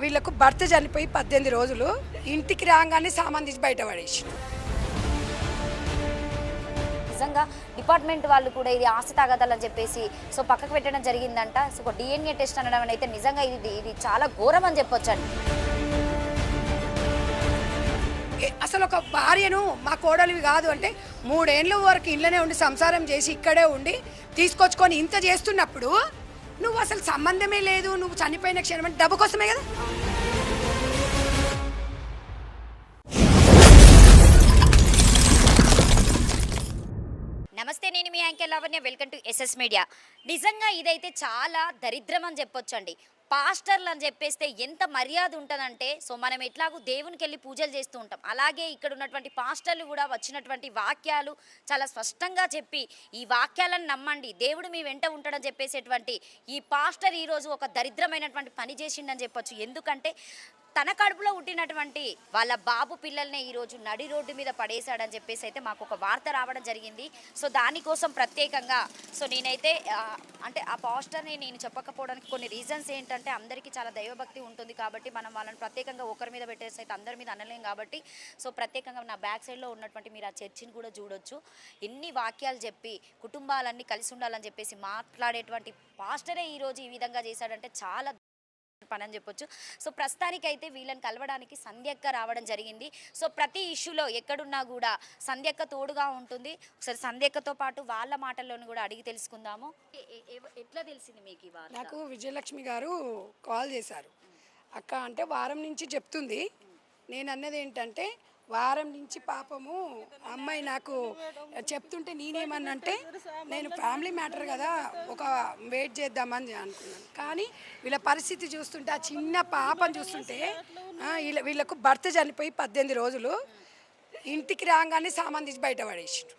వీళ్ళకు భర్త చనిపోయి 18 రోజులు ఇంటికి రాగానే సామాన్ తీసి బయట పడేసి. నిజంగా డిపార్ట్మెంట్ వాళ్ళు కూడా ఇది ఆస్తి తాగదాలని చెప్పేసి సో పక్కకు పెట్టడం జరిగిందంట. సో ఒక డిఎన్ఏ టెస్ట్ అనడం అయితే నిజంగా ఇది చాలా ఘోరం అని చెప్పొచ్చండి. అసలు ఒక భార్యను మా కోడలివి కాదు అంటే 3 ఏళ్ళ వరకు ఇంట్లోనే ఉండి సంసారం చేసి ఇక్కడే ఉండి తీసుకొచ్చుకొని ఇంత చేస్తున్నప్పుడు నువ్వు అసలు సంబంధమే లేదు, నువ్వు చనిపోయిన క్షణం అంటే డబ్బు కోసమే కదా. నమస్తే, నేను మీ anchor Lavanya. Welcome to SS media. నిజంగా ఇదైతే చాలా దరిద్రం అని చెప్పొచ్చండి. పాస్టర్లు అని చెప్పేస్తే ఎంత మర్యాద ఉంటుందంటే, సో మనం ఎట్లాగూ దేవునికి వెళ్ళి పూజలు చేస్తూ ఉంటాం, అలాగే ఇక్కడ ఉన్నటువంటి పాస్టర్లు కూడా వచ్చినటువంటి వాక్యాలు చాలా స్పష్టంగా చెప్పి ఈ వాక్యాలను నమ్మండి, దేవుడు మీ వెంట ఉంటాడని చెప్పేసేటువంటి ఈ పాస్టర్ ఈరోజు ఒక దరిద్రమైనటువంటి పని చేసిండని చెప్పొచ్చు. ఎందుకంటే తన కడుపులో పుట్టినటువంటి వాళ్ళ బాబు పిల్లల్ని ఈరోజు నడి రోడ్డు మీద పడేశాడని చెప్పేసి అయితే మాకు ఒక వార్త రావడం జరిగింది. సో దానికోసం ప్రత్యేకంగా సో నేనైతే అంటే ఆ పాస్టర్ని నేను చెప్పకపోవడానికి కొన్ని రీజన్స్ ఏంటంటే, అందరికీ చాలా దైవభక్తి ఉంటుంది కాబట్టి మనం వాళ్ళని ప్రత్యేకంగా ఒకరి మీద పెట్టేసి అయితే అందరి మీద అనలేం కాబట్టి, సో ప్రత్యేకంగా నా బ్యాక్ సైడ్లో ఉన్నటువంటి మీరు ఆ చర్చిని కూడా చూడొచ్చు. ఎన్ని వాక్యాలు చెప్పి కుటుంబాలన్నీ కలిసి ఉండాలని చెప్పేసి మాట్లాడేటువంటి పాస్టరే ఈరోజు ఈ విధంగా చేశాడంటే చాలా పని అని చెప్పొచ్చు. సో ప్రస్తుతానికైతే వీళ్ళని కలవడానికి సంధ్యక్క రావడం జరిగింది. సో ప్రతి ఇష్యూలో ఎక్కడున్నా కూడా సంధ్యక్క తోడుగా ఉంటుంది. ఒకసారి సంధ్యక్కతో పాటు వాళ్ళ మాటల్లోని కూడా అడిగి తెలుసుకుందాము. ఎట్లా తెలిసింది మీకు? నాకు విజయలక్ష్మి గారు కాల్ చేశారు. అక్క అంటే వారం నుంచి చెప్తుంది. నేను అన్నది ఏంటంటే, వారం నుంచి పాపము అమ్మాయి నాకు చెప్తుంటే నేనేమన్నంటే, నేను ఫ్యామిలీ మ్యాటర్ కదా ఒక వెయిట్ చేద్దామని అనుకున్నాను. కానీ వీళ్ళ పరిస్థితి చూస్తుంటే, ఆ చిన్న పాపను చూస్తుంటే వీళ్ళకు భర్త చనిపోయి 18 రోజులు ఇంటికి రాగానే సామాన్ తీసి బయట పడేసిండ్రు.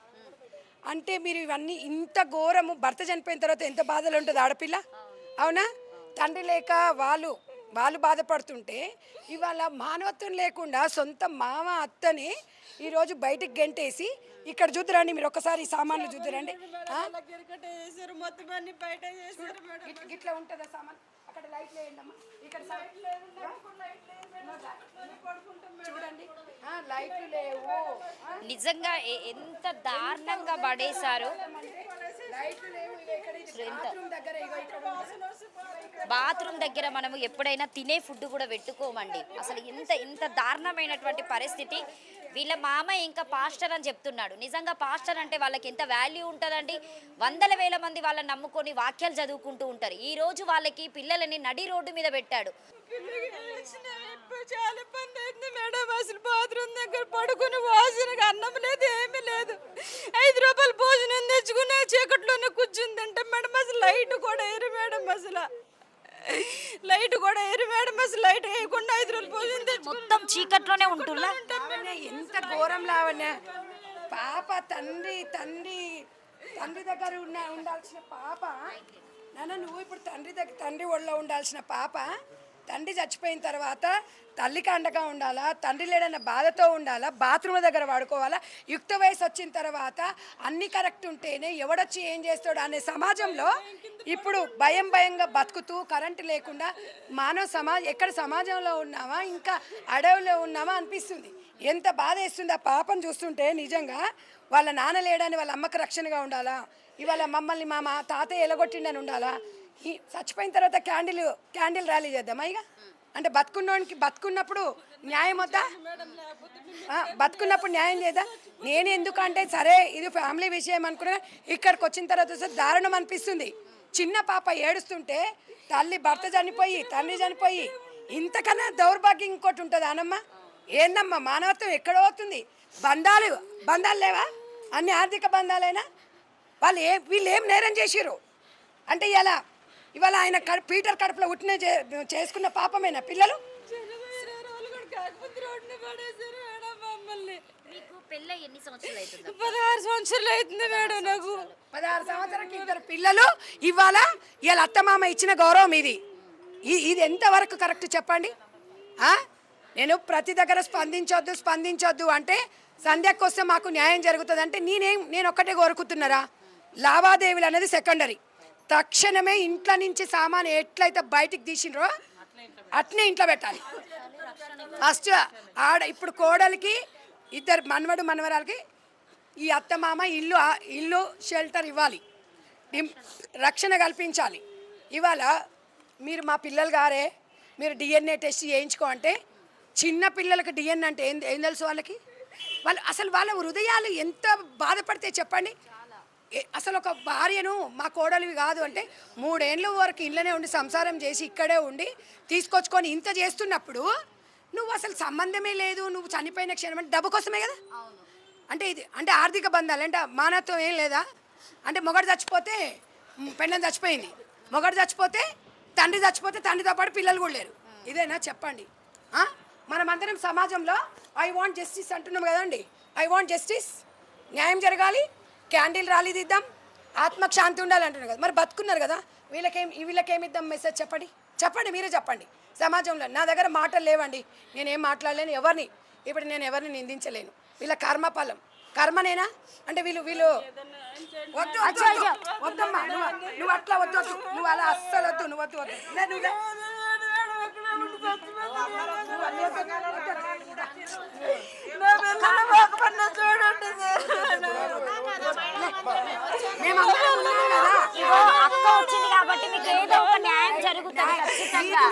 అంటే మీరు ఇవన్నీ ఇంత ఘోరము, భర్త చనిపోయిన తర్వాత ఎంత బాధలు ఉంటుంది ఆడపిల్ల, అవునా? తండ్రి లేక వాళ్ళు బాధపడుతుంటే ఇవాళ మానవత్వం లేకుండా సొంత మామ అత్తని ఈరోజు బయటికి గెంటేసి ఇక్కడ చూద్దురండి, మీరు ఒకసారి ఈ సామాన్లు చూద్దురండి. ఇట్లా ఉంటుందా సామాన్? అక్కడ లైట్లు వేయండమ్మా, ఇక్కడ చూడండి లైట్లు లేవు. నిజంగా ఎంత దారుణంగా పడేశారు. బాత్రూమ్ దగ్గర మనము ఎప్పుడైనా తినే ఫుడ్ కూడా పెట్టుకోమండి. అసలు ఇంత దారుణమైనటువంటి పరిస్థితి. వీళ్ళ మామ ఇంకా పాస్టర్ అని చెప్తున్నాడు. నిజంగా పాస్టర్ అంటే వాళ్ళకి ఎంత వాల్యూ ఉంటుందండి. వందల వేల మంది వాళ్ళని నమ్ముకొని వాక్యాలు చదువుకుంటూ ఉంటారు. ఈ రోజు వాళ్ళకి పిల్లలని నడి రోడ్డు మీద పెట్టాడు. చాలా ఇబ్బంది అయింది మేడం. అసలు బాత్రూమ్ దగ్గర పడుకుని వాసనగా అన్నం లేదు, ఏమీ లేదు. 5 రూపాయలు భోజనం తెచ్చుకున్నా చీకట్లోనే కూర్చుందంటే మేడం. అసలు లైట్ కూడా వేయరు మేడం. అసలు లైట్ కూడా వేయరు మేడం. అసలు లైట్ వేయకుండా 5 రూపాయలు భోజనం తెచ్చు మొత్తం చీకట్లోనే ఉంటున్నా. ఎంత ఘోరం లావణ్య. పాప తండ్రి దగ్గర ఉండాల్సిన పాప, నాన్న నువ్వు ఇప్పుడు తండ్రి ఒళ్ళో ఉండాల్సిన పాప తండ్రి చచ్చిపోయిన తర్వాత తల్లికి అండగా ఉండాలా, తండ్రి లేడన్న బాధతో ఉండాలా, బాత్రూమ్ల దగ్గర వాడుకోవాలా. యుక్త వయసు వచ్చిన తర్వాత అన్ని కరెక్ట్ ఉంటేనే ఎవడొచ్చి ఏం చేస్తాడు అనే సమాజంలో ఇప్పుడు భయంగా బతుకుతూ కరెంటు లేకుండా ఎక్కడ సమాజంలో ఉన్నామా, ఇంకా అడవిలో ఉన్నామా అనిపిస్తుంది. ఎంత బాధ వేస్తుంది ఆ పాపను చూస్తుంటే. నిజంగా వాళ్ళ నాన్న లేడని వాళ్ళ అమ్మకి రక్షణగా ఉండాలా, ఇవాళ మమ్మల్ని మా తాతయ్య ఎలగొట్టిండని ఉండాలా. చచ్చిపోయిన తర్వాత క్యాండిల్ ర్యాలీ చేద్దామా ఇక? అంటే బతుకున్నప్పుడు న్యాయం వద్దా? బతుకున్నప్పుడు న్యాయం చేద్దా? నేను ఎందుకంటే సరే ఇది ఫ్యామిలీ విషయం అనుకున్నా, ఇక్కడికి వచ్చిన తర్వాత దారుణం అనిపిస్తుంది. చిన్న పాప ఏడుస్తుంటే భర్త చనిపోయి తండ్రి చనిపోయి ఇంతకన్నా దౌర్భాగ్యం ఇంకోటి ఉంటుంది అనమ్మా. ఏందమ్మా మానవత్వం ఎక్కడ అవుతుంది? బంధాలు లేవా? అన్ని ఆర్థిక బంధాలైనా వీళ్ళు ఏం నేరం చేసిర్రు అంటే ఇవాళ ఆయన పీటర్ కడుపులో పుట్టిన చేసుకున్న పాపమేనా పిల్లలు? 16 సంవత్సరాలు అవుతుంది మేడం. నాకు 16 సంవత్సరాలకి 2 పిల్లలు. ఇవాళ అత్తమామ ఇచ్చిన గౌరవం ఇది ఎంతవరకు కరెక్ట్ చెప్పండి? నేను ప్రతి దగ్గర స్పందించొద్దు అంటే సంధ్యకు వస్తే మాకు న్యాయం జరుగుతుంది అంటే నేను ఒక్కటే కోరుకుతున్నారా? లావాదేవీలు అనేది సెకండరీ. తక్షణమే ఇంట్లో నుంచి సామాను ఎట్లయితే బయటికి తీసిండ్రో అట్నే ఇంట్లో పెట్టాలి ఫస్ట్. ఇప్పుడు కోడలికి ఇద్దరు మనవడు మనవరాలకి ఈ అత్తమామ ఇల్లు షెల్టర్ ఇవ్వాలి, రక్షణ కల్పించాలి. ఇవాళ మీరు మా పిల్లలు గారే మీరు డిఎన్ఏ టెస్ట్ చేయించుకో అంటే చిన్న పిల్లలకి డిఎన్ఏ అంటే ఏం తెలుసు వాళ్ళకి? అసలు వాళ్ళ హృదయాలు ఎంత బాధపడితే చెప్పండి. అసలు ఒక భార్యను మా కోడలివి కాదు అంటే 3 ఏళ్ళ వరకు ఇళ్ళనే ఉండి సంసారం చేసి ఇక్కడే ఉండి తీసుకొచ్చుకొని ఇంత చేస్తున్నప్పుడు నువ్వు అసలు సంబంధమే లేదు, నువ్వు చనిపోయిన క్షణం అంటే డబ్బు కోసమే కదా. అంటే ఇది అంటే ఆర్థిక బంధాలు అంటే మానవత్వం ఏం లేదా? అంటే మొగడు చచ్చిపోతే పెళ్ళం చచ్చిపోయింది, మొగడు చచ్చిపోతే తండ్రితో పాటు పిల్లలు కూడా లేరు. ఇదేనా చెప్పండి? మనమందరం సమాజంలో ఐ వాంట్ జస్టిస్ అంటున్నాం కదండి. ఐ వాంట్ జస్టిస్, న్యాయం జరగాలి, క్యాండిల్ ర్యాలీ తీద్దాం, ఆత్మకు శాంతి ఉండాలి అంటున్నారు కదా. మరి బతుకున్నారు కదా, వీళ్ళకేమిద్దాం మెసేజ్? చెప్పండి మీరే చెప్పండి. సమాజంలో నా దగ్గర మాటలు లేవండి, నేనేం మాట్లాడలేను ఎవరిని. ఇప్పుడు నేను ఎవరిని నిందించలేను. వీళ్ళ కర్మఫలం కర్మనేనా అంటే వీళ్ళు వద్దు వద్దమ్మా, నువ్వు అట్లా వద్దు, నువ్వు అలా అస్సలు వద్దు, నువ్వు వద్దు. అక్క వచ్చింది కాబట్టి మీకు ఏదో ఒక న్యాయం జరుగుతుంది ఖచ్చితంగా.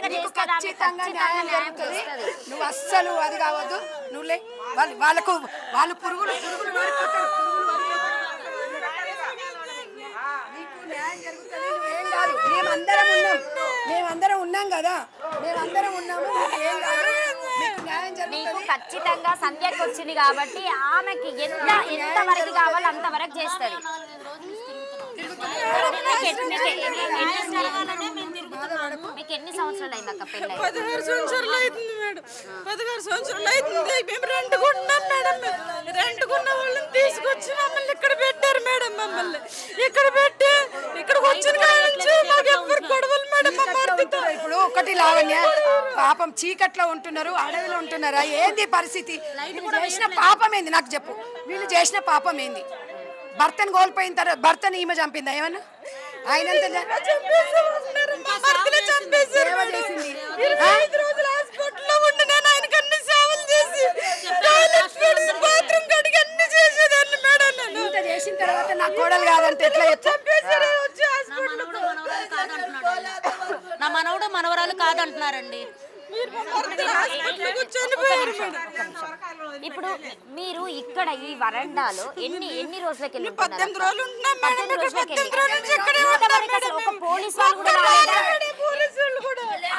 100% న్యాయం జరుగుతుంది. నువ్వు అస్సలు అది కావద్దు, నువ్వులే. వాళ్ళు పురుగులు పడిపోతారు. నీకు న్యాయం జరుగుతుంది, నువ్వేం కాదు. మేమందరం ఉన్నాం కదా, మేమందరం ఉన్నాము, ఏం కాదు. నీకు ఖచ్చితంగా సంధ్యకి వచ్చింది కాబట్టి ఆమెకి ఎంత వరకు కావాలో అంతవరకు చేస్తుంది. మీకు ఎన్ని సంవత్సరాలు అయింది అక్క పెళ్ళి? 16 సంవత్సరాలు అవుతుంది మేడం. 16 సంవత్సరాలు అవుతుంది. మేము రెంట్కున్నాం మేడం. రెంట్కున్న వాళ్ళని తీసుకొచ్చి మమ్మల్ని ఇక్కడ పెట్టారు మేడం. మమ్మల్ని ఇక్కడ పెట్టి ఇక్కడికి వచ్చిన మాకు ఎవరు గొడవలు మేడం. ఇప్పుడు ఒకటి లావణ్య, పాపం చీకట్లో ఉంటున్నారు, అడవిలో ఉంటున్నారా? ఏంది పరిస్థితి? వీళ్ళు చేసిన పాపం ఏంది నాకు చెప్పు. వీళ్ళు చేసిన పాపం ఏంది? భర్తను కోల్పోయిన తర్వాత భర్తను ఈమె చంపిందా ఏమన్నా? ఆయన చేసిన తర్వాత నా కోడలు కాదంటే ఎట్లా నా మనవడు మనవరాలు కాదంటున్నారండి. ఇప్పుడు మీరు ఇక్కడ ఈ వరండాలో ఎన్ని రోజులకి 18 రోజులు ఉంటున్నాం మేడం.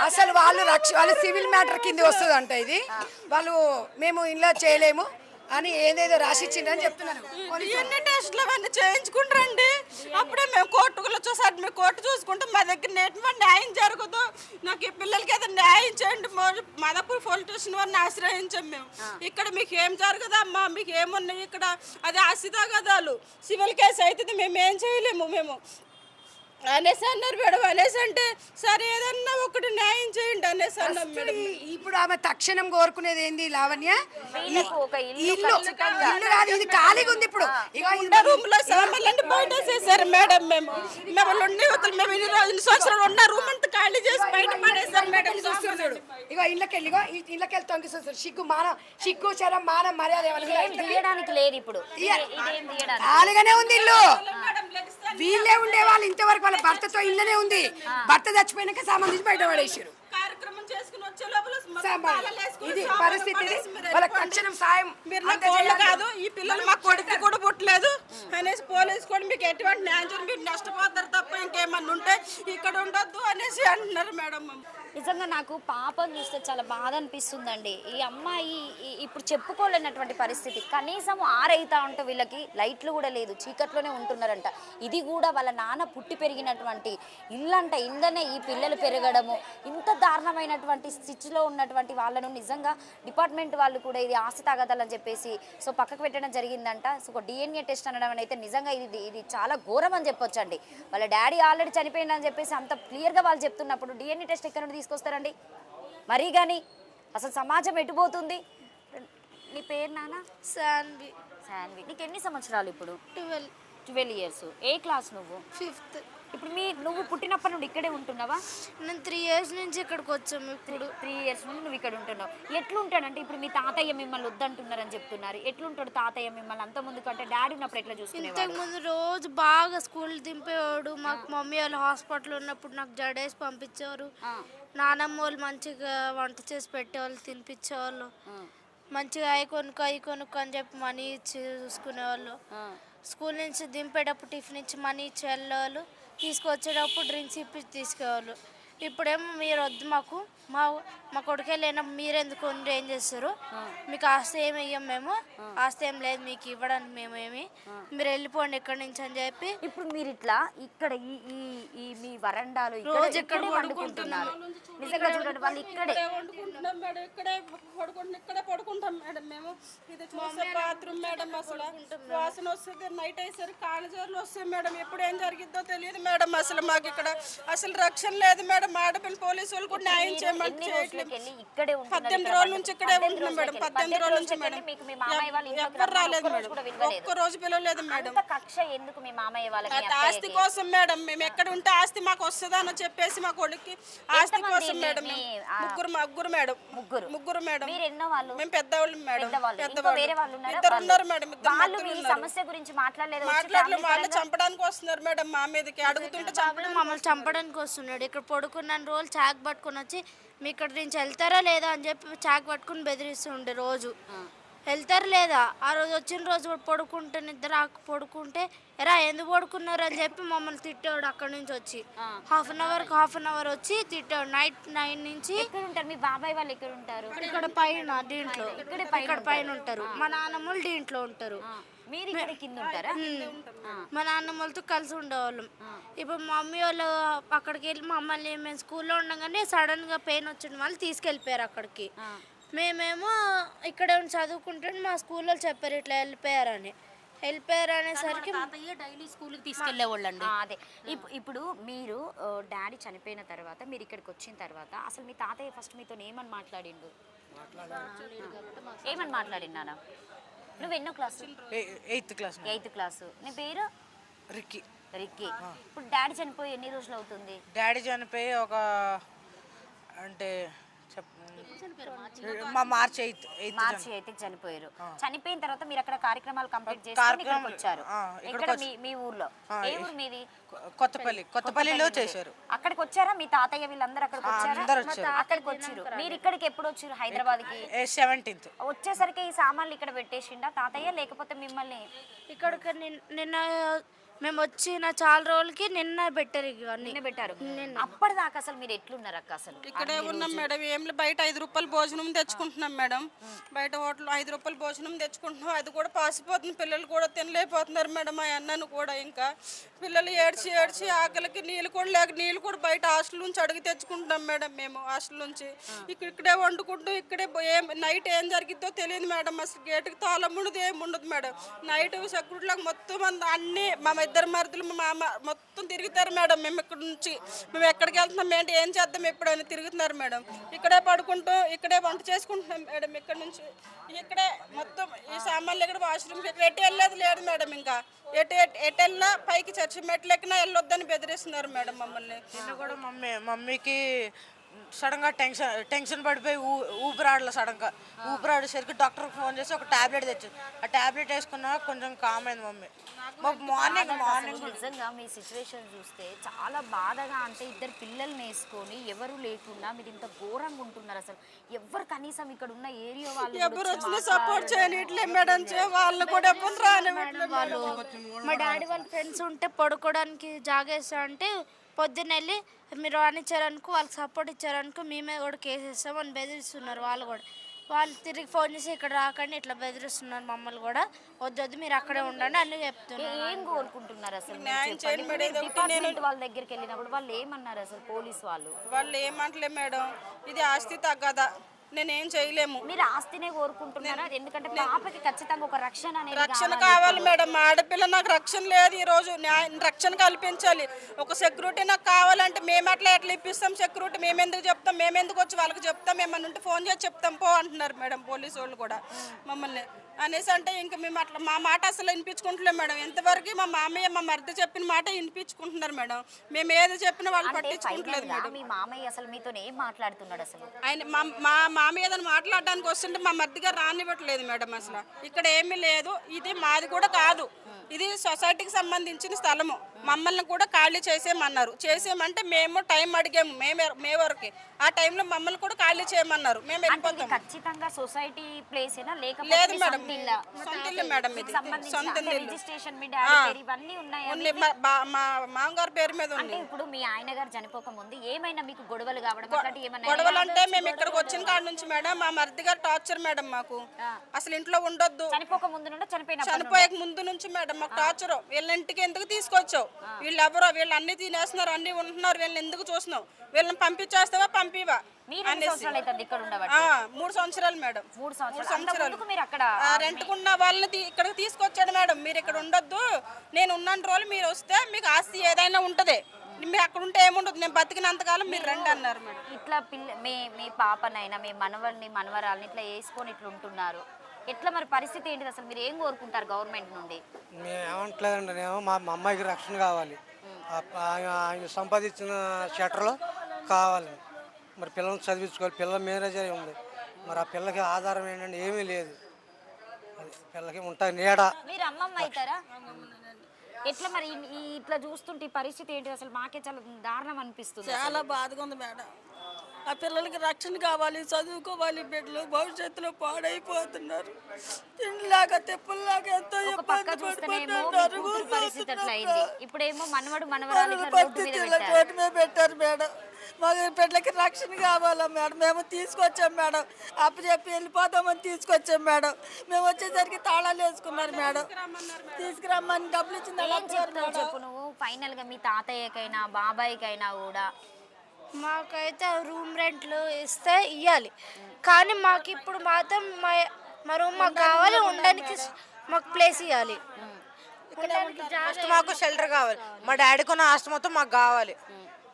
అసలు వాళ్ళు సివిల్ మ్యాటర్ కింద వస్తుంది అంట. ఇది వాళ్ళు మేము ఇలా చేయలేము అని ఏదేదో రాసిచ్చిందని చెప్తున్నాను. ఎన్ని టెస్టులు అవన్నీ చేయించుకుంటారండి. అప్పుడే మేము కోర్టుకు వచ్చేసరికి మేము కోర్టు చూసుకుంటాం. మా దగ్గర ఎటువంటి న్యాయం జరగదు. నాకు ఈ పిల్లలకి ఏదో న్యాయం చేయండి. మాదాపూర్ పోలీస్ స్టేషన్ వారిని ఆశ్రయించాం మేము. ఇక్కడ మీకు ఏం జరగదమ్మా, మీకు ఏమున్నాయి ఇక్కడ, అది ఆశితాగదాలు, సివిల్ కేసు అవుతుంది, మేము ఏం చేయలేము మేము అనేసి అన్నారు మేడం. అనేసి అంటే సరే ఏదన్నా ఒకటి న్యాయం చేయండి అనేసి అన్నాం మేడం. ఇప్పుడు ఆమె తక్షణం కోరుకునేది ఏంది లావణ్య? ఇల్లు కాదు, ఇది ఖాళీగా ఉంది. ఇప్పుడు రూమ్ లో సామాన్లన్నీ బయట వేసేసారు మేడం. మేము ఇన్ని సంవత్సరాలు ఉన్న రూమ్ అంతా ఖాళీ చేసి బయట పడేసారు మేడం. చూడు ఇగో ఇళ్ళకెళ్ళి తొంగి చూస్తారు. సిగ్గు శరం మానం మర్యాద తీయడానికి లేదు. ఇప్పుడు ఖాళీగానే ఉంది ఇల్లు. వీళ్ళే ఉండేవాళ్ళు ఇంతవరకు. వాళ్ళ భర్తతో ఇళ్ళనే ఉంది. భర్త చచ్చిపోయినాక సంబంధించి బయట పడేసారు. కార్యక్రమం చేసుకుని వచ్చే లోపల ఇది పరిస్థితి. వాళ్ళకి తక్షణం సాయం కాదు. ఈ పిల్లలు మా కొడుకు కూడా పుట్టలేదు అనేసి పోలీసు కూడా మీకు ఎటువంటి న్యాయం మీరు నష్టపోతారు తప్ప ఇంకేమన్నా ఉంటే ఇక్కడ ఉండొద్దు అనేసి అంటున్నారు మేడం. నిజంగా నాకు పాపం చూస్తే చాలా బాధ అనిపిస్తుందండి. ఈ అమ్మాయి ఇప్పుడు చెప్పుకోలేనటువంటి పరిస్థితి. కనీసం ఆరైతా ఉంటే వీళ్ళకి లైట్లు కూడా లేదు, చీకట్లోనే ఉంటున్నారంట. ఇది కూడా వాళ్ళ నాన్న పుట్టి పెరిగినటువంటి ఇల్లంట. ఇందనే ఈ పిల్లలు పెరగడము, ఇంత దారుణమైనటువంటి స్థితిలో ఉన్నటువంటి వాళ్ళను నిజంగా డిపార్ట్మెంట్ వాళ్ళు కూడా ఇది ఆస్తి తాగదాలని చెప్పేసి పక్కకు పెట్టడం జరిగిందంట. డిఎన్ఏ టెస్ట్ అనడం అయితే నిజంగా ఇది చాలా ఘోరం అని చెప్పొచ్చండి. వాళ్ళ డాడీ ఆల్రెడీ చనిపోయిందని చెప్పేసి అంత క్లియర్గా వాళ్ళు చెప్తున్నప్పుడు డిఎన్ఏ టెస్ట్ ఎక్కడ నుండి తీసుకొస్తారండి? మరీ కానీ అసలు సమాజం ఎటుపోతుంది? నీ పేరు నాన్న? శాన్వి. శాన్వి. నీకు ఎన్ని సంవత్సరాలు ఇప్పుడు? 12 ఇయర్స్. ఏ క్లాస్ నువ్వు? 5th. ఇప్పుడు నువ్వు పుట్టినప్పటి నుండి ఇక్కడే ఉంటున్నావా? నేను 3 years నుంచి ఇక్కడికి వచ్చాము. ఇప్పుడు 3 years నుండి నువ్వు ఇక్కడ ఉంటున్నావు. ఎట్లుంటాడంటే ఇప్పుడు మీ తాతయ్య మిమ్మల్ని వద్దంటున్నారని చెప్తున్నారు. ఎట్లుంటాడు తాతయ్య మిమ్మల్ని? అంత ముందు కంటే డాడీ ఉన్నప్పుడు ఎట్లా చూసుకునేవాడు? ఇంతకు ముందు రోజు బాగా స్కూల్ దింపేవాడు. మాకు మమ్మీ వాళ్ళు హాస్పిటల్ ఉన్నప్పుడు నాకు జడేసి పంపించేవారు. నానమ్మ వాళ్ళు మంచిగా వంట చేసి పెట్టేవాళ్ళు, తినిపించేవాళ్ళు. మంచిగా అవి కొనుక్కో అని చెప్పి మనీ ఇచ్చి చూసుకునేవాళ్ళు. స్కూల్ నుంచి దింపేటప్పుడు టిఫిన్ ఇచ్చి మనీ ఇచ్చి వెళ్ళేవాళ్ళు. తీసుకొచ్చేటప్పుడు డ్రింక్స్ ఇప్పి తీసుకెళ్ళేవాళ్ళు. ఇప్పుడేమో మీరు వద్దు మాకు, మా కొడుకే లేనప్పుడు మీరెందుకు ఏం చేస్తారు, మీకు ఆస్తి ఏమి ఇవ్వం, మేము ఆస్తి ఏం లేదు మీకు ఇవ్వడానికి, మేమేమి మీరు వెళ్ళిపోండి ఇక్కడి నుంచి అని చెప్పి. ఇప్పుడు మీరు ఇట్లా ఇక్కడ ఈ మీ వరండాలో రోజు ఇక్కడే వండుకుంటున్నారు. నిజంగా చూడండి, వాళ్ళు ఇక్కడే వండుకుంటున్నాం మేడం. ఇక్కడే పడుకుంటాం మేడం మేము. ఇది చూసే బాత్రూమ్ మేడం. అసలు వాసన వస్తుంది. నైట్ అయ్యేసరికి కాళ్ళజోర్లు వస్తాయి మేడం. ఎప్పుడు ఏం జరిగిద్దో తెలియదు మేడం. అసలు మాకు ఇక్కడ అసలు రక్షణ లేదు మేడం. ఆడపిల్ల పోలీసు వాళ్ళు కూడా న్యాయం చేయమని చేయట్లేదు. 18 రోజుల నుంచి ఇక్కడే ఉంటున్నాం మేడం. 18 రోజుల నుంచి మేడం. ఎవ్వరు రాలేదు మేడం. ఒక్క రోజు పిలవలేదు మేడం. కక్ష ఎందుకు మీ మామయ్య వాళ్ళకి? ఆస్తి కోసం మేడం. మేము ఎక్కడ ఉంటే ఆస్తి మాకు వస్తుందా అని చెప్పేసి మా కొడుక్కి ఆస్తి కోసం మేడం. ముగ్గురు మేడం. మీరు ఎన్నో వాళ్ళు? మేము పెద్దవాళ్ళు మేడం. వేరే వాళ్ళు ఇద్దరు ఉన్నారు మేడం. వాళ్ళు మీ సమస్య గురించి మాట్లాడలేదు? వాళ్ళు చంపడానికి వస్తున్నారు మేడం. మా మీదకి అడుగుతుంటే మమ్మల్ని చంపడానికి వస్తున్నాడు. ఇక్కడ పడుకున్న రోజులు చాక్ పట్టుకుని వచ్చి మీ ఇక్కడ నుంచి వెళ్తారా లేదా అని చెప్పి చాక్ పట్టుకుని బెదిరిస్తుండే. రోజు వెళ్తారు లేదా? ఆ రోజు వచ్చిన రోజు పడుకుంటే నిద్ర పడుకుంటే ఎరా ఎందుకు పడుకున్నారు అని చెప్పి మమ్మల్ని తిట్టాడు. అక్కడ నుంచి వచ్చి హాఫ్ అన్ అవర్ వచ్చి తిట్టాడు. నైట్ 9 నుంచి. మీ బాబాయ్ వాళ్ళు ఎక్కడ ఉంటారు? ఇక్కడ పైన దీంట్లో ఇక్కడ పైన ఉంటారు. మా నాన్నమ్మలు దీంట్లో ఉంటారు. మీరు ఇక్కడ కింద ఉంటారా? మా నాన్నమ్మలతో కలిసి ఉండేవాళ్ళం. ఇప్పుడు మా మమ్మీ వాళ్ళు అక్కడికి వెళ్ళి మమ్మల్ని మేము స్కూల్లో ఉండగానే సడన్ గా పెయిన్ వచ్చిన వాళ్ళు తీసుకెళ్ళిపోయారు అక్కడికి. మేమేమో ఇక్కడ చదువుకుంటే మా స్కూల్లో చెప్పారు ఇట్లా వెళ్ళిపోయారు అనేసరికి డైలీ స్కూల్కి తీసుకెళ్లేవాళ్ళండి. అదే ఇప్పుడు మీరు డాడీ చనిపోయిన తర్వాత మీరు ఇక్కడికి వచ్చిన తర్వాత అసలు మీ తాతయ్య ఫస్ట్ మీతో ఏమని మాట్లాడిండు? ఏమని మాట్లాడినానా? నువ్వు ఎన్నో క్లాసు? 8th class. నీ పేరు? రిక్కీ. ఇప్పుడు డాడీ చనిపోయి ఎన్ని రోజులు అవుతుంది? డాడీ చనిపోయి ఒక అంటే మార్చి 8th చనిపోయారు. చనిపోయిన తర్వాత మీరు అక్కడ కార్యక్రమాలు కంప్లీట్ చేసుకొని ఇక్కడికి వచ్చారు. ఇక్కడ మీ ఊర్లో? ఏ ఊరు మీది? కొత్తపల్లిలో చేశారు. అక్కడికి వచ్చారా మీ తాతయ్య వీళ్ళందరూ? అక్కడికి వచ్చారా? అక్కడికి వచ్చారు. మీరు ఇక్కడికి ఎప్పుడు వచ్చారు? హైదరాబాద్ కి 17th. వచ్చేసరికి ఈ సామాన్లు ఇక్కడ పెట్టేసిండా తాతయ్య, లేకపోతే మిమ్మల్ని ఇక్కడికి నిన్న మేము వచ్చిన చాలా రోజులకి నిన్న పెట్టారు. నిన్న పెట్టారు. అప్పటిదాకా అసలు మీరు ఎట్లున్నారు అక్క? అసలు ఇక్కడే ఉన్నాం మేడం. ఏం బయట 5 రూపాయలు భోజనం తెచ్చుకుంటున్నాం మేడం. బయట హోటల్ 5 రూపాయలు భోజనం తెచ్చుకుంటున్నాం. అది కూడా పాసిపోతుంది. పిల్లలు కూడా తినలేకపోతున్నారు మేడం. మా అన్నను కూడా ఇంకా పిల్లలు ఏడ్చి ఆకలికి నీళ్ళు కూడా లేక నీళ్ళు కూడా బయట హాస్టల్ నుంచి అడిగి తెచ్చుకుంటున్నాం మేడం. మేము హాస్టల్ నుంచి ఇక్కడే వండుకుంటూ ఇక్కడే నైట్ ఏం జరిగిద్దో తెలియదు మేడం. అసలు గేటుకి తాళం ఉండదు, ఏమి ఉండదు మేడం. నైట్ సెక్యూరిటీలకు మొత్తం అన్ని మా 2 మరుదులు మా మామ మొత్తం తిరుగుతారు మేడం. మేము ఇక్కడ నుంచి మేము ఎక్కడికి వెళ్తున్నాం ఏంటి ఏం చేద్దాం ఎప్పుడైనా తిరుగుతున్నారు మేడం. ఇక్కడే పడుకుంటూ ఇక్కడే వంట చేసుకుంటున్నాం మేడం. ఇక్కడ నుంచి ఇక్కడే మొత్తం ఈ సామాన్లు ఇక్కడ వాష్రూమ్కి ఇక్కడ ఎటు వెళ్ళేది లేదు మేడం. ఇంకా ఎటు వెళ్ళినా పైకి చర్చి మెట్లు ఎక్కినా వెళ్ళొద్దని బెదిరిస్తున్నారు మేడం మమ్మల్ని. నిన్న కూడా మమ్మీకి సడన్గా టెన్షన్ పడిపోయి ఊపిరాడలో సడన్గా ఊపిరాడేసరికి డాక్టర్కి ఫోన్ చేసి ఒక టాబ్లెట్ తెచ్చారు. ఆ టాబ్లెట్ వేసుకున్నా కొంచెం కామ్ అయింది మమ్మీ. మార్నింగ్ నిజంగా మీ సిచ్యువేషన్ చూస్తే చాలా బాధగా, అంటే 2 పిల్లల్ని వేసుకొని ఎవరు లేకుండా మీరు ఇంత ఘోరంగా ఉంటున్నారు. అసలు ఎవరు కనీసం ఇక్కడ ఉన్న ఏరియా వాళ్ళు ఎవరు వచ్చినా సపోర్ట్ చేయనిట్లే మేడం. వాళ్ళు కూడా ఎప్పుడు రానివ్వట్లేదు. మా డాడీ వాళ్ళ ఫ్రెండ్స్ ఉంటే పడుకోవడానికి జాగేస్తా అంటే పొద్దున్న వెళ్ళి మీరు రానిచ్చారనుకో వాళ్ళకి సపోర్ట్ ఇచ్చారనుకో మేమే కూడా కేసు ఇస్తామని బెదిరిస్తున్నారు. వాళ్ళు తిరిగి ఫోన్ చేసి ఇక్కడ రాకండి ఇట్లా బెదిరిస్తున్నారు మమ్మల్ని కూడా. వద్దు మీరు అక్కడే ఉండండి అని చెప్తున్నారు. ఏం కోరుకుంటున్నారు అసలు? డిపార్ట్మెంట్ వాళ్ళ దగ్గరికి వెళ్ళినప్పుడు వాళ్ళు ఏమన్నారు అసలు? పోలీస్ వాళ్ళు ఏమంటలే మేడం, ఇది ఆస్తి తగ్గదా, నేనేం చేయలేము. మీరు ఆస్తినే కోరుకుంటున్నారా? ఎందుకంటే పాపకి ఖచ్చితంగా ఒక రక్షణ అనేది రక్షణ కావాలి మేడం. మా ఆడపిల్ల నాకు రక్షణ లేదు. ఈరోజు రక్షణ కల్పించాలి. ఒక సెక్యూరిటీ నాకు కావాలంటే మేము ఎట్లా ఇప్పిస్తాం సెక్యూరిటీ? మేము ఎందుకు చెప్తాం? మేము ఎందుకు వచ్చి వాళ్ళకి చెప్తాం? ఏమన్నా ఉంటే ఫోన్ చేసి చెప్తాం పో అంటున్నారు మేడం పోలీసు వాళ్ళు కూడా మమ్మల్ని. అనేసి అంటే ఇంక మేము అట్లా మా మాట అసలు వినిపించుకుంటలేం మేడం. ఎంతవరకు మా మామయ్య మా మరిది చెప్పిన మాట వినిపించుకుంటున్నారు మేడం. మేము ఏది చెప్పినా వాళ్ళు పట్టించుకుంటలేదు మేడం. మీ మామయ్య అసలు మీతో ఏం మాట్లాడుతున్నాడు అసలు? ఆయన మా మామయ్య ఏదైనా మాట్లాడడానికి వస్తుంటే మా మరిది గారు రానివ్వట్లేదు మేడం. అసలు ఇక్కడ ఏమీ లేదు. ఇది మాది కూడా కాదు. ఇది సొసైటీకి సంబంధించిన స్థలము. మమ్మల్ని కూడా ఖాళీ చేసేయమన్నారు. చేసేయమంటే మేము టైం అడిగాము మే వరకు. ఆ టైంలో మమ్మల్ని కూడా ఖాళీ చేయమన్నారు. మేము వెళ్ళిపోతాం. ఖచ్చితంగా సొసైటీ ప్లేస్ ఏనా లేదు లేకపోతే మేడం, సొంత ఇల్లు మేడం. ఇది సొంత ఇల్లు. రిజిస్ట్రేషన్ మీ డాడీ పేరు ఇవన్నీ ఉన్నాయి. మా మామగారి పేరు మీద అంటే ఉంది. ఇప్పుడు మీ ఆయన గారు చనిపోక ముందు ఏమైనా మీకు గొడవలు కావడం అట్లాంటి ఏమైనా? గొడవలు అంటే మేము ఇక్కడికి వచ్చిన కాడ నుంచి మేడం మా మరిది గారు టార్చర్ మేడం. మాకు అసలు ఇంట్లో ఉండొద్దు. చనిపోక ముందు నుండి చనిపోయే ముందు నుంచి మేడం మాకు టార్చర్. వీళ్ళ ఇంటికి ఎందుకు తీసుకొచ్చావు? వీళ్ళు ఎవరో? వీళ్ళు అన్ని తినేస్తున్నారు, అన్ని ఉంటున్నారు. వీళ్ళని ఎందుకు చూస్తున్నావు? వీళ్ళని పంపించేస్తావా పంపివా అనేసి. 3 సంవత్సరాలు మేడం. 3 సంవత్సరాలు రెంట్కున్న వాళ్ళని ఇక్కడికి తీసుకొచ్చాడు మేడం. మీరు ఇక్కడ ఉండొద్దు, నేను ఉన్న రోజులు మీరు వస్తే మీకు ఆస్తి ఏదైనా ఉంటది, మీరు అక్కడ ఉంటే ఏముండదు, నేను బతికినంతకాలం మీరు రండి అన్నారు మేడం. ఇట్లా మీ పాపనైనా మీ మనవరాలని ఇట్లా వేసుకొని ఇట్లా ఉంటున్నారు. ఎట్లా మరి పరిస్థితి ఏంటిది అసలు? మీరు ఏం కోరుకుంటారు గవర్నమెంట్ నుండి? మేము ఏమంటలేదండి, నేను మా అమ్మాయికి రక్షణ కావాలి. ఆయన సంపాదించిన షటర్లో కావాలి. మరి పిల్లల్ని చదివించుకోవాలి. పిల్లల మేనేజర్ ఉంది. మరి ఆ పిల్లకి ఆధారం ఏంటంటే ఏమీ లేదు. అది పిల్లకి ఉంటుంది నీడ. మీరు అమ్మమ్మ అవుతారా? ఎట్లా మరి ఇట్లా చూస్తుంటే పరిస్థితి ఏంటి అసలు? మాకే చాలా దారుణం అనిపిస్తుంది. చాలా బాధగా ఉంది మేడం. ఆ పిల్లలకి రక్షణ కావాలి, చదువుకోవాలి. బిడ్డలు భవిష్యత్తులో పాడైపోతున్నారు. తిండిలాగా తెప్పుల్లాగా ఎంతో పక్క చూస్తేనేమో పరిస్థితి అట్లా అయింది. ఇప్పుడేమో మనవరాలు రోడ్డు మీద పెట్టారు మేడం. మా బిడ్డలకి రక్షణ కావాలా మేడం? మేము తీసుకొచ్చాం మేడం. అప్పు చెప్పి వెళ్ళిపోతామని తీసుకొచ్చాం మేడం. మేము వచ్చేసరికి తాళాలు వేసుకున్నారు మేడం. తీసుకురమ్మని డబ్బులు ఇచ్చింది. చెప్పు నువ్వు ఫైనల్ గా మీ తాతయ్యకైనా బాబాయ్కైనా కూడా మాకైతే రూమ్ రెంట్లు ఇస్తే ఇవ్వాలి. కానీ మాకు ఇప్పుడు మాత్రం మా రూమ్ మాకు కావాలి. ఉండడానికి మాకు ప్లేస్ ఇవ్వాలి. ఫస్ట్ మాకు షెల్టర్ కావాలి. మా డాడీకి ఉన్న ఆస్తి మొత్తం మాకు కావాలి.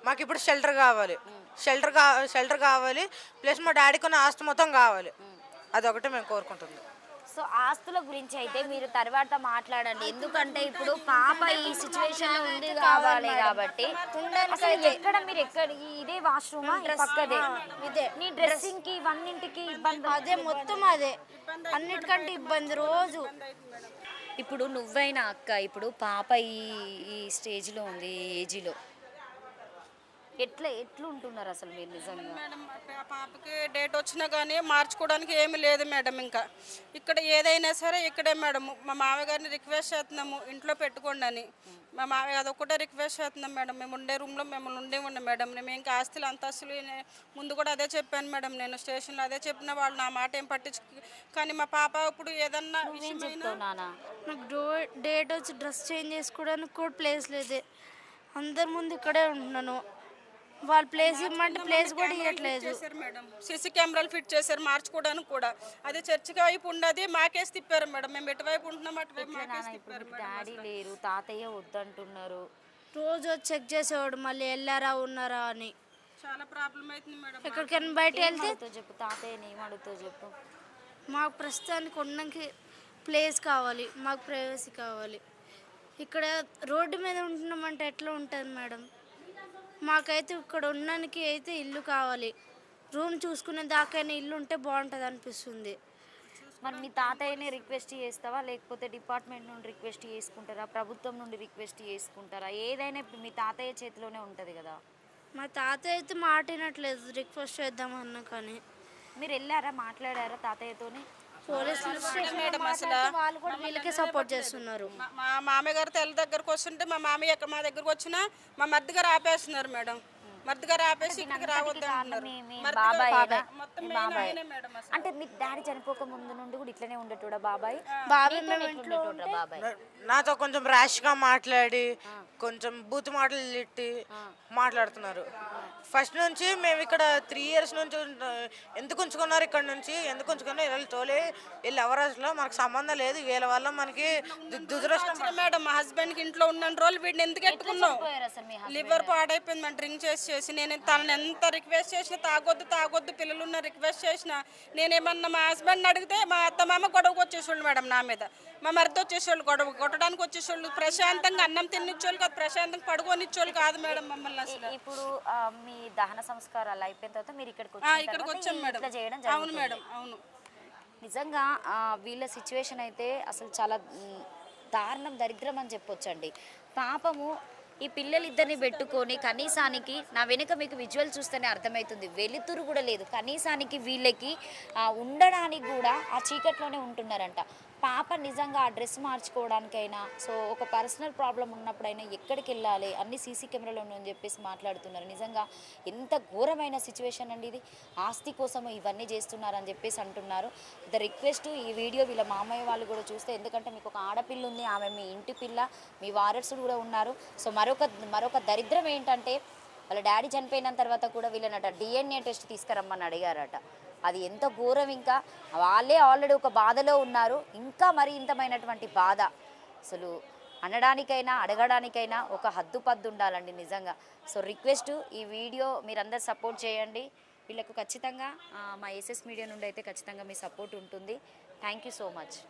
మాకు ఇప్పుడు షెల్టర్ కావాలి. షెల్టర్ కావాలి ప్లస్ మా డాడీకి ఉన్న ఆస్తి మొత్తం కావాలి. అదొకటి మేము కోరుకుంటున్నాం. సో ఆస్తుల గురించి అయితే మీరు తర్వాత మాట్లాడండి. ఎందుకంటే ఇప్పుడు పాప ఈ సిచ్యువేషన్ లో ఉంది కావాలి కాబట్టి. ఎక్కడ మీరు ఇదే వాష్రూమ్ పక్కదే ఇదే నీ డ్రెస్సింగ్ కి ఇవన్నింటికి ఇబ్బంది? అదే మొత్తం అదే అన్నిటికంటే ఇబ్బంది రోజు. ఇప్పుడు నువ్వైనా అక్క, ఇప్పుడు పాప ఈ స్టేజ్లో ఉంది, ఈ ఏజ్లో ఎట్లుంటున్నారు అసలు మీరు నిజంగా? మేడం పాపకి డేట్ వచ్చినా కానీ మార్చుకోవడానికి ఏమీ లేదు మేడం. ఇంకా ఇక్కడ ఏదైనా సరే ఇక్కడే మేడం. మా మామగారిని రిక్వెస్ట్ చేస్తున్నాము ఇంట్లో పెట్టుకోండి అని. మా మామయ్య అదొక్కటే రిక్వెస్ట్ చేస్తున్నాం మేడం. మేము ఉండే రూమ్లో మేము ఉండే మేడం. మేము ఇంకా ఆస్తులు అంతస్తులు ముందు కూడా అదే చెప్పాను మేడం. నేను స్టేషన్లో అదే చెప్పిన వాళ్ళు నా మాట ఏం పట్టించు. కానీ మా పాప ఇప్పుడు ఏదన్నా నాకు డేట్ వచ్చి డ్రెస్ చేంజ్ చేసుకోవడానికి కూడా ప్లేస్ లేదే. అందరి ముందు ఇక్కడే ఉంటున్నాను. వాళ్ళు ప్లేస్ ఇవ్వమంటే ప్లేస్ కూడా ఇవ్వట్లేదు మేడం. సీసీ కెమెరాలు ఫిట్ చేశారు మార్చుకోవడానికి కూడా. అది చర్చికి వైపు ఉన్నది మాకేసి తిప్పారు మేడం. మేము ఎటువైపు ఉంటున్నాం అటువైపు మాకేసి తిప్పారు. డాడీ లేరు, తాతయ్య వద్దంటున్నారు. రోజు వచ్చి చెక్ చేసేవాడు మళ్ళీ వెళ్ళారా ఉన్నారా అని. చాలా ప్రాబ్లం అవుతుంది మేడం. ఎక్కడికైనా బయట వెళ్తే చెప్పు తాతయ్యని ఏమడుగుతావు చెప్పు. మాకు ప్రస్తుతానికి ఉండడానికి ప్లేస్ కావాలి, మాకు ప్రైవసీ కావాలి. ఇక్కడ రోడ్డు మీద ఉంటున్నామంటే ఎట్లా ఉంటుంది మేడం? మాకైతే ఇక్కడ ఉండడానికి అయితే ఇల్లు కావాలి. రూమ్ చూసుకునే దాకైనా ఇల్లు ఉంటే బాగుంటుంది అనిపిస్తుంది. మరి మీ తాతయ్యనే రిక్వెస్ట్ చేస్తావా లేకపోతే డిపార్ట్మెంట్ నుండి రిక్వెస్ట్ చేసుకుంటారా, ప్రభుత్వం నుండి రిక్వెస్ట్ చేసుకుంటారా? ఏదైనా ఇప్పుడు మీ తాతయ్య చేతిలోనే ఉంటుంది కదా. మా తాతయ్య అయితే మాట వినట్లేదు. రిక్వెస్ట్ చేద్దామన్నా కానీ మీరు వెళ్ళారా, మాట్లాడారా తాతయ్యతోని? పోలీసులు వాళ్ళు కూడా వీళ్ళకే సపోర్ట్ చేస్తున్నారు. మా మామయ్య గారు తెల్ల దగ్గరకు వస్తుంటే మా మామయ్య మా దగ్గరకు వచ్చినా మా మరిది గారు ఆపేస్తున్నారు మేడం. మర్ది గారు ఆపేసి ఇక్కడికి రావద్దు అంటున్నారు. మీ మర్ది బాబాయ్ గారు ఏనా? మొత్తం మీ మెయిన్ బాబాయ్ ఆయనే మేడం అసలు. అంటే మీ డాడీ చనిపోక ముందు నుండి కూడా ఇట్లనే ఉండేటోడా బాబాయ్? బాబాయ్ మీతోనే ఎట్లుండేటోడ్రా బాబాయ్? నాతో కొంచెం ర్యాష్గా మాట్లాడి కొంచెం బూత్ మాటలు తిట్టి మాట్లాడుతున్నారు. ఫస్ట్ నుంచి మేము ఇక్కడ 3 years నుంచి ఎందుకు ఉంచుకున్నారు, ఇక్కడ నుంచి ఎందుకు ఉంచుకున్నారు, వీళ్ళు తోలే వీళ్ళు ఎవరసలు మనకు సంబంధం లేదు, వీళ్ళ వల్ల మనకి దురదృష్టం. మేడం మా హస్బెండ్ కి ఇంట్లో ఉన్న రోజులు వీడిని ఎందుకు ఎత్తుకున్నావు? పోయారు అసలు మీ husband? లివర్ పాడైపోయింది మన డ్రింక్ చేసి నేను తనని ఎంత రిక్వెస్ట్ చేసినా తాగొద్దు పిల్లలు ఉన్న రిక్వెస్ట్ చేసిన నేనేమన్నా మా హస్బెండ్ అడిగితే మా అత్త మామ గొడవకు వచ్చేసేవాళ్ళు మేడం నా మీద, మా మరిది వచ్చేసేవాళ్ళు గొడవ కొట్టడానికి వచ్చేసేవాళ్ళు, ప్రశాంతంగా అన్నం తినిచ్చేవాళ్ళు కాదు, ప్రశాంతంగా పడుకోనిచ్చేవాళ్ళు కాదు మేడం మమ్మల్ని అసలు. ఇప్పుడు మీ దహన సంస్కారాలు అయిపోయిన తర్వాత మీరు ఇక్కడికి ఇక్కడికి వచ్చాం మేడం. ఇట్లా చేయడం అవును జరుగుతుంది. మేడం అవును. నిజంగా వీళ్ళ సిచ్యువేషన్ అయితే అసలు చాలా దారుణం, దరిద్రం అని చెప్పొచ్చండి. పాపము ఈ పిల్లలిద్దరిని పెట్టుకొని కనీసానికి నా వెనుక మీకు విజువల్ చూస్తేనే అర్థమవుతుంది, వెలుతురు కూడా లేదు, కనీసానికి వీళ్ళకి ఉండడానికి కూడా ఆ చీకట్లోనే ఉంటున్నారంట. పాప నిజంగా ఆ డ్రెస్ మార్చుకోవడానికైనా సో ఒక పర్సనల్ ప్రాబ్లం ఉన్నప్పుడైనా ఎక్కడికి వెళ్ళాలి, అన్ని సీసీ కెమెరాలు ఉన్నాయని చెప్పేసి మాట్లాడుతున్నారు. నిజంగా ఎంత ఘోరమైన సిచ్యువేషన్ అండి ఇది. ఆస్తి కోసం ఇవన్నీ చేస్తున్నారని చెప్పేసి అంటున్నారు. ద రిక్వెస్ట్ ఈ వీడియో వీళ్ళ మామయ్య వాళ్ళు కూడా చూస్తే, ఎందుకంటే మీకు ఒక ఆడపిల్ల ఉంది, ఆమె మీ ఇంటి పిల్ల, మీ వారసుడు కూడా ఉన్నారు. సో మరొక దరిద్రం ఏంటంటే వాళ్ళ డాడీ చనిపోయిన తర్వాత కూడా వీళ్ళనట DNA టెస్ట్ తీసుకురమ్మని అడిగారట. అది ఎంత ఘోరం. ఇంకా వాళ్ళే ఆల్రెడీ ఒక బాధలో ఉన్నారు, ఇంకా మరి ఇంతమైనటువంటి బాధ అసలు అనడానికైనా అడగడానికైనా ఒక హద్దుపద్దు ఉండాలండి నిజంగా. సో రిక్వెస్ట్ ఈ వీడియో మీరందరూ సపోర్ట్ చేయండి. వీళ్ళకు ఖచ్చితంగా మా SS మీడియా నుండి అయితే ఖచ్చితంగా మీ సపోర్ట్ ఉంటుంది. Thank you so much.